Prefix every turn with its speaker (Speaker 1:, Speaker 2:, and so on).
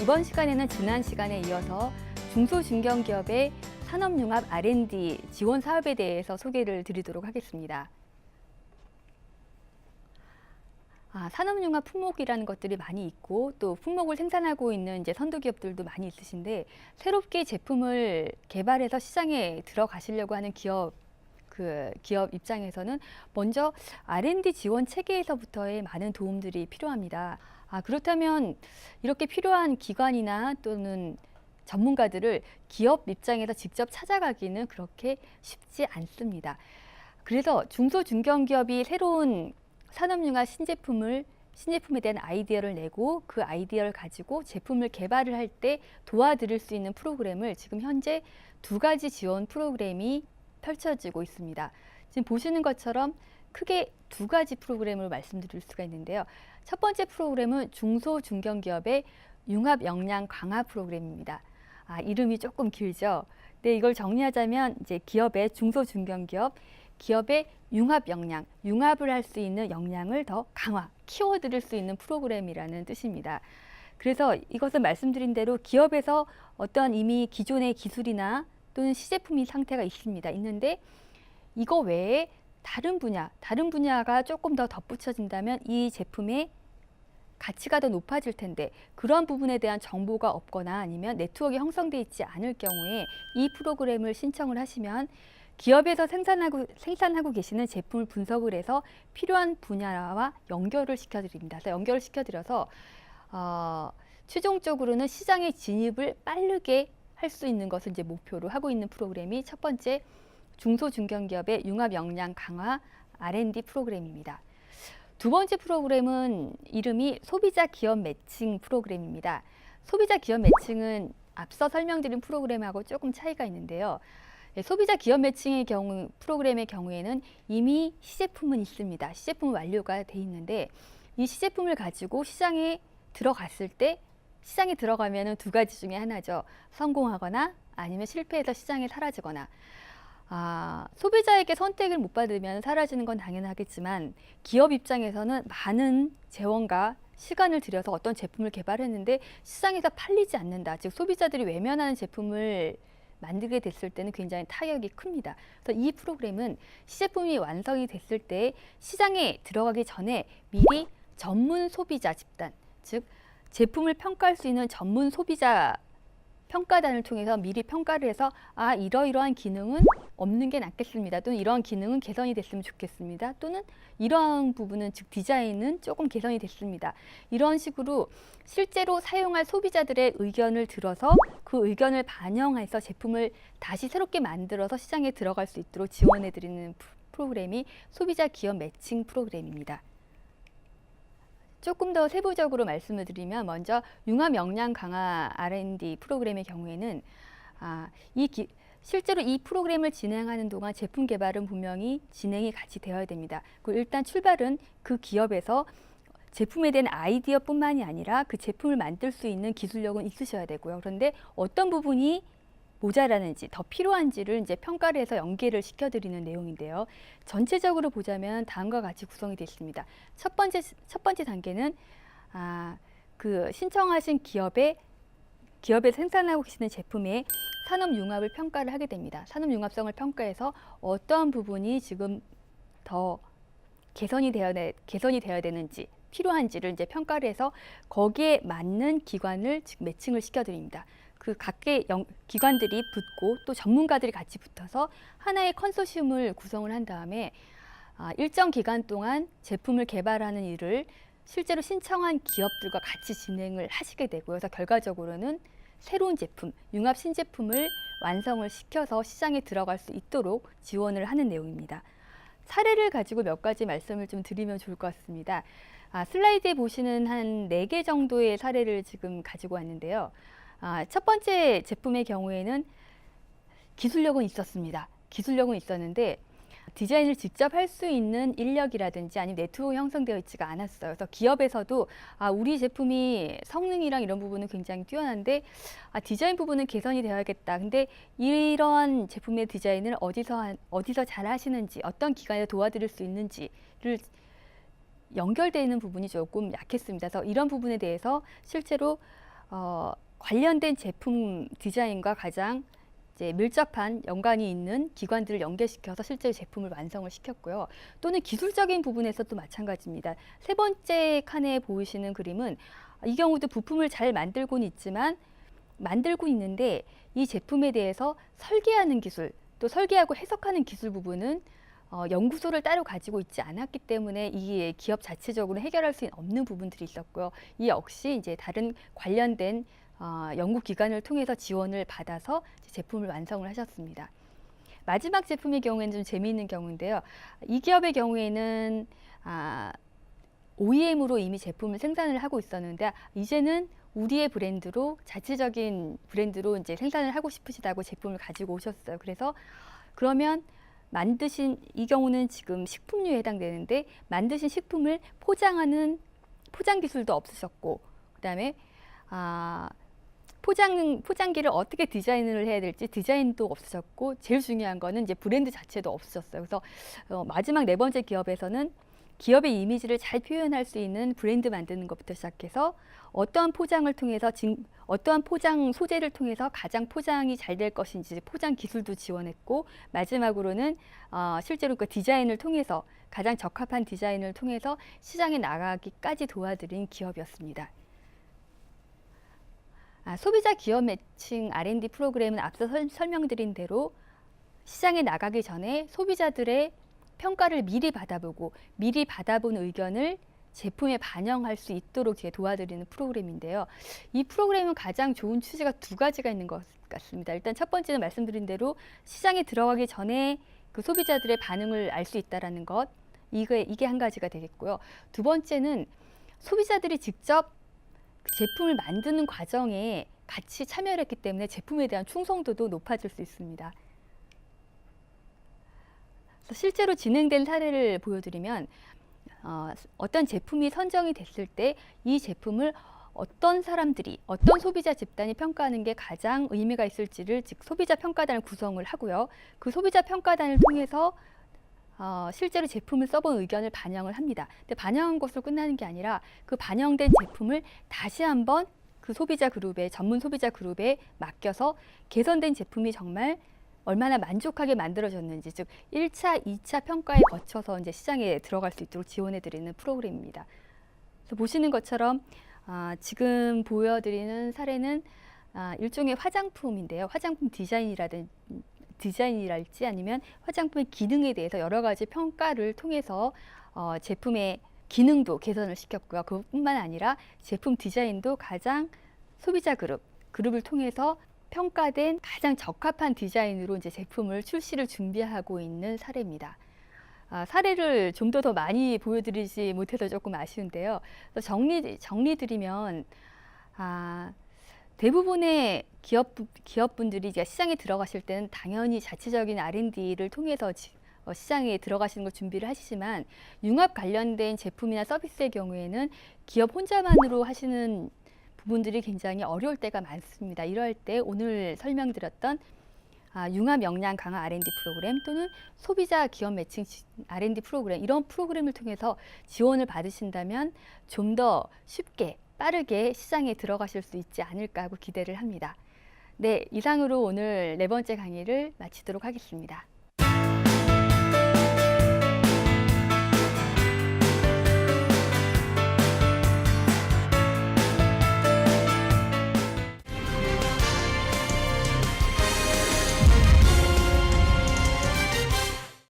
Speaker 1: 이번 시간에는 지난 시간에 이어서 중소중견기업의 산업융합 R&D 지원 사업에 대해서 소개를 드리도록 하겠습니다. 산업융합 품목이라는 것들이 많이 있고 또 품목을 생산하고 있는 이제 선도기업들도 많이 있으신데 새롭게 제품을 개발해서 시장에 들어가시려고 하는 기업 입장에서는 먼저 R&D 지원 체계에서부터의 많은 도움들이 필요합니다. 그렇다면 이렇게 필요한 기관이나 또는 전문가들을 기업 입장에서 직접 찾아가기는 그렇게 쉽지 않습니다. 그래서 중소중견기업이 새로운 산업융합 신제품에 대한 아이디어를 내고 그 아이디어를 가지고 제품을 개발을 할 때 도와드릴 수 있는 프로그램을 지금 현재 2가지 지원 프로그램이 펼쳐지고 있습니다. 지금 보시는 것처럼 크게 2가지 프로그램을 말씀드릴 수가 있는데요. 첫 번째 프로그램은 중소중견기업의 융합 역량 강화 프로그램입니다. 이름이 조금 길죠. 네, 이걸 정리하자면 이제 기업의 융합 역량, 융합을 할 수 있는 역량을 더 강화, 키워드릴 수 있는 프로그램이라는 뜻입니다. 그래서 이것은 말씀드린 대로 기업에서 어떠한 이미 기존의 기술이나 또는 시제품이 상태가 있는데 이거 외에 다른 분야가 조금 더 덧붙여진다면 이 제품의 가치가 더 높아질 텐데 그러한 부분에 대한 정보가 없거나 아니면 네트워크가 형성되어 있지 않을 경우에 이 프로그램을 신청을 하시면 기업에서 생산하고 계시는 제품을 분석을 해서 필요한 분야와 연결을 시켜드립니다. 그래서 연결을 시켜드려서 최종적으로는 시장의 진입을 빠르게 할 수 있는 것을 이제 목표로 하고 있는 프로그램이 첫 번째 중소중견기업의 융합 역량 강화 R&D 프로그램입니다. 두 번째 프로그램은 이름이 소비자 기업 매칭 프로그램입니다. 소비자 기업 매칭은 앞서 설명드린 프로그램하고 조금 차이가 있는데요. 소비자 기업 매칭의 프로그램의 경우에는 이미 시제품은 있습니다. 시제품은 완료가 돼 있는데 이 시제품을 가지고 시장에 들어갔을 때 시장에 들어가면은 2가지 중에 하나죠. 성공하거나 아니면 실패해서 시장에 사라지거나. 소비자에게 선택을 못 받으면 사라지는 건 당연하겠지만 기업 입장에서는 많은 재원과 시간을 들여서 어떤 제품을 개발했는데 시장에서 팔리지 않는다. 즉 소비자들이 외면하는 제품을 만들게 됐을 때는 굉장히 타격이 큽니다. 그래서 이 프로그램은 시제품이 완성이 됐을 때 시장에 들어가기 전에 미리 전문 소비자 집단, 즉 제품을 평가할 수 있는 전문 소비자 평가단을 통해서 미리 평가를 해서 이러이러한 기능은 없는 게 낫겠습니다. 또는 이러한 기능은 개선이 됐으면 좋겠습니다. 또는 이러한 부분은 즉 디자인은 조금 개선이 됐습니다. 이런 식으로 실제로 사용할 소비자들의 의견을 들어서 그 의견을 반영해서 제품을 다시 새롭게 만들어서 시장에 들어갈 수 있도록 지원해드리는 프로그램이 소비자 기업 매칭 프로그램입니다. 조금 더 세부적으로 말씀을 드리면 먼저 융합 역량 강화 R&D 프로그램의 경우에는 실제로 이 프로그램을 진행하는 동안 제품 개발은 분명히 진행이 같이 되어야 됩니다. 일단 출발은 그 기업에서 제품에 대한 아이디어뿐만이 아니라 그 제품을 만들 수 있는 기술력은 있으셔야 되고요. 그런데 어떤 부분이 모자라는지 더 필요한지를 이제 평가를 해서 연계를 시켜드리는 내용인데요. 전체적으로 보자면 다음과 같이 구성이 되어 있습니다. 첫 번째 단계는 그 신청하신 기업에서 생산하고 계시는 제품의 산업융합을 평가를 하게 됩니다. 산업융합성을 평가해서 어떠한 부분이 지금 더 개선이 되어야 되는지 필요한지를 이제 평가를 해서 거기에 맞는 기관을 즉 매칭을 시켜드립니다. 그 각계 기관들이 붙고 또 전문가들이 같이 붙어서 하나의 컨소시엄을 구성을 한 다음에 일정 기간 동안 제품을 개발하는 일을 실제로 신청한 기업들과 같이 진행을 하시게 되고요. 그래서 결과적으로는 새로운 제품, 융합 신제품을 완성을 시켜서 시장에 들어갈 수 있도록 지원을 하는 내용입니다. 사례를 가지고 몇 가지 말씀을 좀 드리면 좋을 것 같습니다. 슬라이드에 보시는 한 4개 정도의 사례를 지금 가지고 왔는데요. 첫 번째 제품의 경우에는 기술력은 있었습니다. 기술력은 있었는데 디자인을 직접 할 수 있는 인력이라든지 아니면 네트워크 형성되어 있지가 않았어요. 그래서 기업에서도 우리 제품이 성능이랑 이런 부분은 굉장히 뛰어난데 디자인 부분은 개선이 되어야겠다. 근데 이러한 제품의 디자인을 어디서 잘 하시는지 어떤 기관에 도와드릴 수 있는지를 연결되어 있는 부분이 조금 약했습니다. 그래서 이런 부분에 대해서 실제로 관련된 제품 디자인과 가장 이제 밀접한 연관이 있는 기관들을 연계시켜서 실제 제품을 완성을 시켰고요. 또는 기술적인 부분에서도 마찬가지입니다. 세 번째 칸에 보이시는 그림은 이 경우도 부품을 잘 만들고는 있지만 만들고 있는데 이 제품에 대해서 설계하는 기술, 또 설계하고 해석하는 기술 부분은 연구소를 따로 가지고 있지 않았기 때문에 이 기업 자체적으로 해결할 수 없는 부분들이 있었고요. 이 역시 이제 다른 관련된 연구기관을 통해서 지원을 받아서 제품을 완성을 하셨습니다. 마지막 제품의 경우에는 좀 재미있는 경우인데요. 이 기업의 경우에는 OEM으로 이미 제품을 생산을 하고 있었는데 이제는 우리의 브랜드로 자체적인 브랜드로 이제 생산을 하고 싶으시다고 제품을 가지고 오셨어요. 그래서 그러면 만드신 이 경우는 지금 식품류에 해당되는데 만드신 식품을 포장하는 포장 기술도 없으셨고 그다음에 포장기를 어떻게 디자인을 해야 될지 디자인도 없으셨고 제일 중요한 거는 이제 브랜드 자체도 없으셨어요. 그래서 마지막 네 번째 기업에서는 기업의 이미지를 잘 표현할 수 있는 브랜드 만드는 것부터 시작해서 어떠한 포장을 통해서 어떠한 포장 소재를 통해서 가장 포장이 잘 될 것인지 포장 기술도 지원했고 마지막으로는 실제로 그 디자인을 통해서 가장 적합한 디자인을 통해서 시장에 나가기까지 도와드린 기업이었습니다. 소비자 기업 매칭 R&D 프로그램은 앞서 설명드린 대로 시장에 나가기 전에 소비자들의 평가를 미리 받아보고 미리 받아본 의견을 제품에 반영할 수 있도록 도와드리는 프로그램인데요. 이 프로그램은 가장 좋은 취지가 두 가지가 있는 것 같습니다. 일단 첫 번째는 말씀드린 대로 시장에 들어가기 전에 그 소비자들의 반응을 알 수 있다는 것, 이게 한 가지가 되겠고요. 두 번째는 소비자들이 직접 제품을 만드는 과정에 같이 참여를 했기 때문에 제품에 대한 충성도도 높아질 수 있습니다. 실제로 진행된 사례를 보여드리면 어떤 제품이 선정이 됐을 때 이 제품을 어떤 사람들이 어떤 소비자 집단이 평가하는 게 가장 의미가 있을지를 즉 소비자 평가단을 구성을 하고요. 그 소비자 평가단을 통해서 실제로 제품을 써본 의견을 반영을 합니다. 근데 반영한 것으로 끝나는 게 아니라 그 반영된 제품을 다시 한번 그 소비자 그룹에 전문 소비자 그룹에 맡겨서 개선된 제품이 정말 얼마나 만족하게 만들어졌는지 즉 1차, 2차 평가에 거쳐서 이제 시장에 들어갈 수 있도록 지원해 드리는 프로그램입니다. 그래서 보시는 것처럼 지금 보여드리는 사례는 일종의 화장품인데요. 화장품 디자인이랄지 아니면 화장품의 기능에 대해서 여러 가지 평가를 통해서 제품의 기능도 개선을 시켰고요. 그뿐만 아니라 제품 디자인도 가장 소비자 그룹을 통해서 평가된 가장 적합한 디자인으로 이제 제품을 출시를 준비하고 있는 사례입니다. 사례를 좀 더 많이 보여드리지 못해서 조금 아쉬운데요. 정리드리면 대부분의 기업분들이 이제 시장에 들어가실 때는 당연히 자체적인 R&D를 통해서 시장에 들어가시는 걸 준비를 하시지만 융합 관련된 제품이나 서비스의 경우에는 기업 혼자만으로 하시는 부분들이 굉장히 어려울 때가 많습니다. 이럴 때 오늘 설명드렸던 융합 역량 강화 R&D 프로그램 또는 소비자 기업 매칭 R&D 프로그램 이런 프로그램을 통해서 지원을 받으신다면 좀 더 쉽게 빠르게 시장에 들어가실 수 있지 않을까 하고 기대를 합니다. 네, 이상으로 오늘 네 번째 강의를 마치도록 하겠습니다.